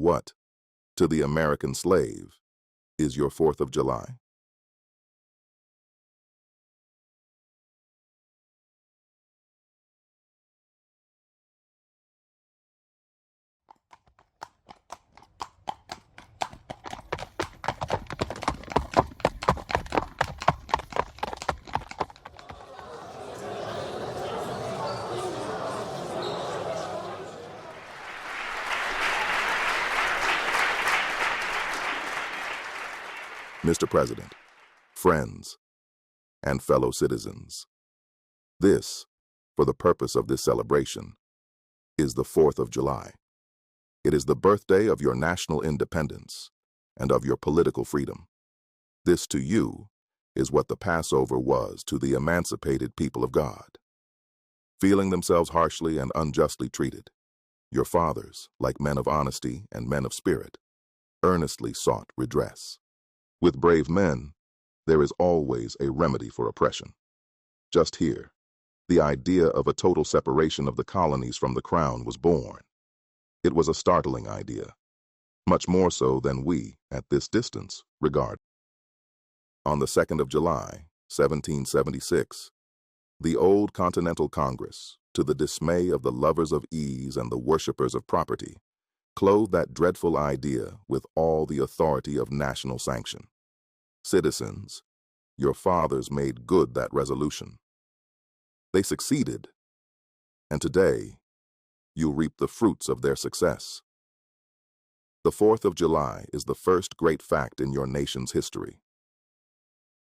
What, to the American slave, is your 4th of July? Mr. President, friends, and fellow citizens, this, for the purpose of this celebration, is the 4th of July. It is the birthday of your national independence and of your political freedom. This to you is what the Passover was to the emancipated people of God. Feeling themselves harshly and unjustly treated, your fathers, like men of honesty and men of spirit, earnestly sought redress. With brave men, there is always a remedy for oppression. Just here, the idea of a total separation of the colonies from the crown was born. It was a startling idea, much more so than we, at this distance, regard. On the 2nd of July, 1776, the old Continental Congress, to the dismay of the lovers of ease and the worshippers of property, clothed that dreadful idea with all the authority of national sanction. Citizens, your fathers made good that resolution. They succeeded, and today you reap the fruits of their success. The 4th of July is the first great fact in your nation's history.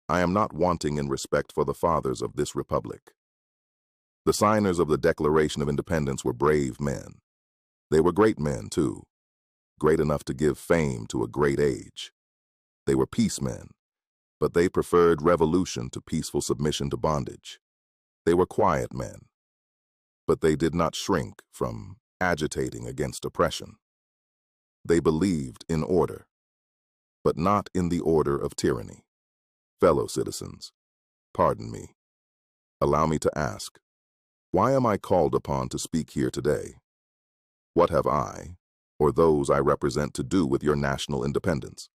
I am not wanting in respect for the fathers of this republic. The signers of the Declaration of Independence were brave men. They were great men, too, great enough to give fame to a great age. They were peacemen, but they preferred revolution to peaceful submission to bondage. They were quiet men, but they did not shrink from agitating against oppression. They believed in order, but not in the order of tyranny. Fellow citizens, pardon me. Allow me to ask, why am I called upon to speak here today? What have I, or those I represent, to do with your national independence?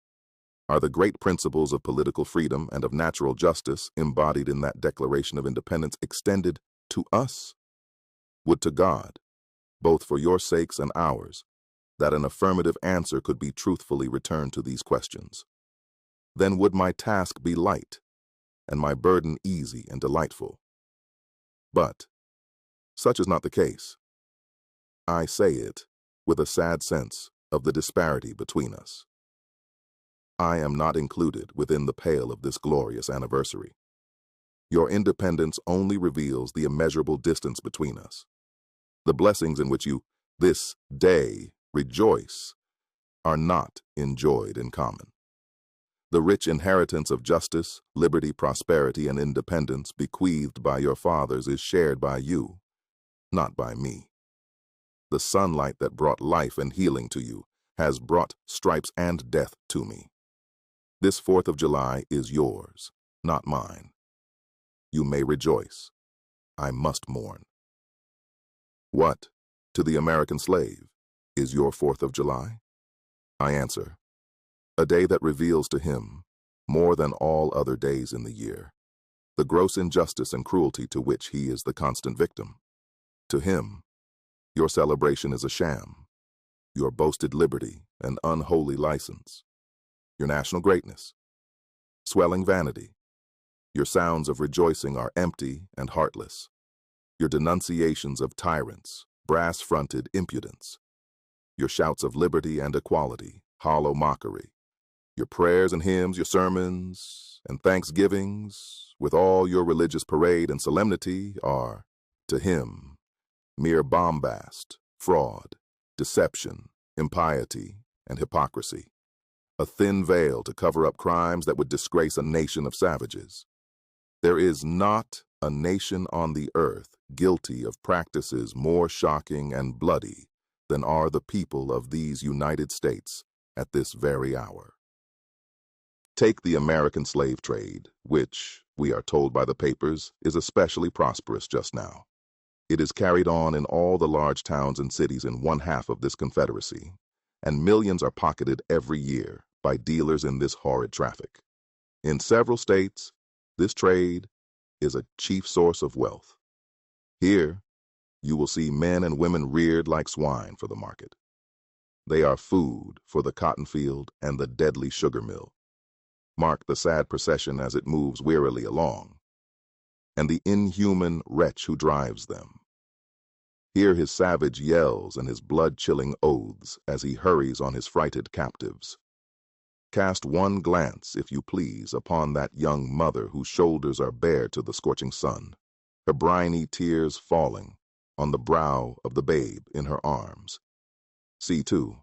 Are the great principles of political freedom and of natural justice embodied in that Declaration of Independence extended to us? Would to God, both for your sakes and ours, that an affirmative answer could be truthfully returned to these questions. Then would my task be light, and my burden easy and delightful. But such is not the case. I say it with a sad sense of the disparity between us. I am not included within the pale of this glorious anniversary. Your independence only reveals the immeasurable distance between us. The blessings in which you, this day, rejoice are not enjoyed in common. The rich inheritance of justice, liberty, prosperity, and independence bequeathed by your fathers is shared by you, not by me. The sunlight that brought life and healing to you has brought stripes and death to me. This 4th of July is yours, not mine. You may rejoice. I must mourn. What, to the American slave, is your 4th of July? I answer, a day that reveals to him, more than all other days in the year, the gross injustice and cruelty to which he is the constant victim. To him, your celebration is a sham, your boasted liberty an unholy license, your national greatness, swelling vanity. Your sounds of rejoicing are empty and heartless, your denunciations of tyrants, brass-fronted impudence, your shouts of liberty and equality, hollow mockery, your prayers and hymns, your sermons and thanksgivings, with all your religious parade and solemnity, are, to him, mere bombast, fraud, deception, impiety, and hypocrisy, a thin veil to cover up crimes that would disgrace a nation of savages. There is not a nation on the earth guilty of practices more shocking and bloody than are the people of these United States at this very hour. Take the American slave trade, which, we are told by the papers, is especially prosperous just now. It is carried on in all the large towns and cities in one half of this Confederacy, and millions are pocketed every year by dealers in this horrid traffic. In several states, this trade is a chief source of wealth. Here, you will see men and women reared like swine for the market. They are food for the cotton field and the deadly sugar mill. Mark the sad procession as it moves wearily along, and the inhuman wretch who drives them. Hear his savage yells and his blood-chilling oaths as he hurries on his frighted captives. Cast one glance, if you please, upon that young mother whose shoulders are bare to the scorching sun, her briny tears falling on the brow of the babe in her arms. See, too,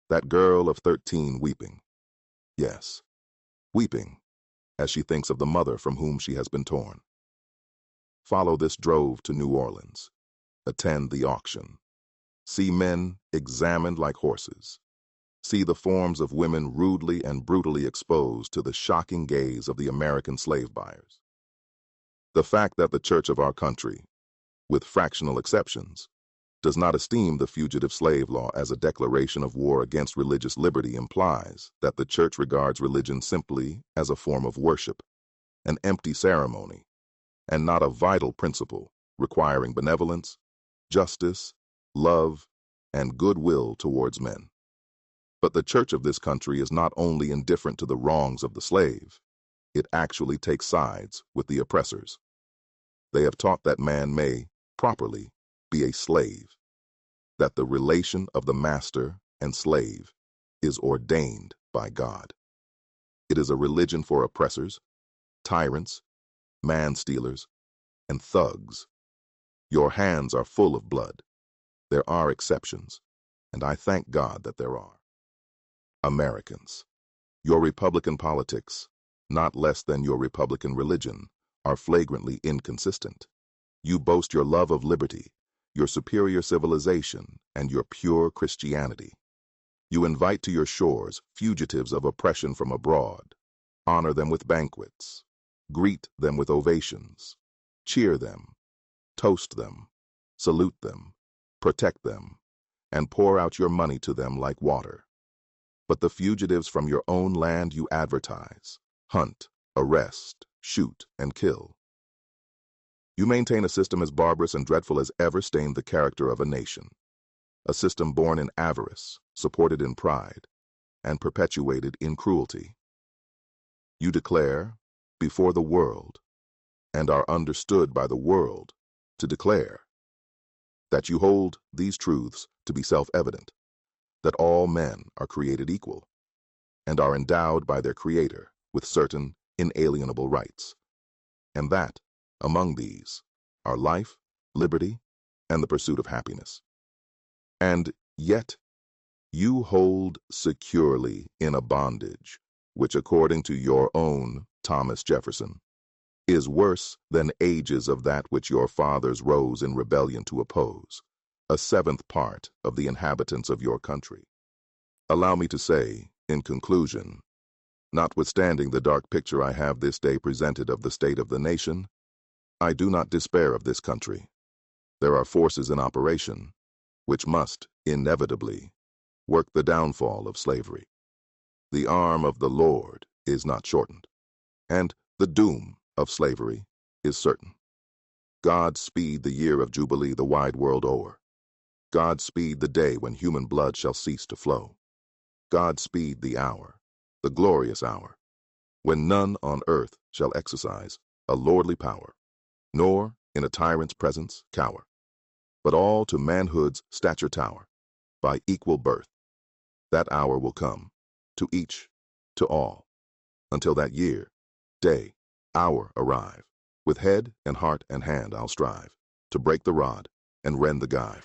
that girl of 13 weeping. Yes, weeping as she thinks of the mother from whom she has been torn. Follow this drove to New Orleans. Attend the auction. See men examined like horses. See the forms of women rudely and brutally exposed to the shocking gaze of the American slave buyers. The fact that the church of our country, with fractional exceptions, does not esteem the fugitive slave law as a declaration of war against religious liberty implies that the church regards religion simply as a form of worship, an empty ceremony, and not a vital principle requiring benevolence, justice, love, and goodwill towards men. But the church of this country is not only indifferent to the wrongs of the slave, it actually takes sides with the oppressors. They have taught that man may, properly, be a slave, that the relation of the master and slave is ordained by God. It is a religion for oppressors, tyrants, man-stealers, and thugs. Your hands are full of blood. There are exceptions, and I thank God that there are. Americans, your Republican politics, not less than your Republican religion, are flagrantly inconsistent. You boast your love of liberty, your superior civilization, and your pure Christianity. You invite to your shores fugitives of oppression from abroad, honor them with banquets, greet them with ovations, cheer them, toast them, salute them, protect them, and pour out your money to them like water. But the fugitives from your own land you advertise, hunt, arrest, shoot, and kill. You maintain a system as barbarous and dreadful as ever stained the character of a nation, a system born in avarice, supported in pride, and perpetuated in cruelty. You declare, before the world, and are understood by the world to declare, that you hold these truths to be self-evident, that all men are created equal, and are endowed by their Creator with certain inalienable rights, and that, among these, are life, liberty, and the pursuit of happiness. And yet, you hold securely in a bondage, which, according to your own Thomas Jefferson, is worse than ages of that which your fathers rose in rebellion to oppose, a seventh part of the inhabitants of your country. Allow me to say, in conclusion, notwithstanding the dark picture I have this day presented of the state of the nation, I do not despair of this country. There are forces in operation which must, inevitably, work the downfall of slavery. The arm of the Lord is not shortened, and the doom of slavery is certain. God speed the year of Jubilee the wide world o'er. God speed the day when human blood shall cease to flow. God speed the hour, the glorious hour, when none on earth shall exercise a lordly power, nor in a tyrant's presence cower, but all to manhood's stature tower, by equal birth. That hour will come, to each, to all, until that year, day, hour arrive. With head and heart and hand I'll strive, to break the rod and rend the gyve.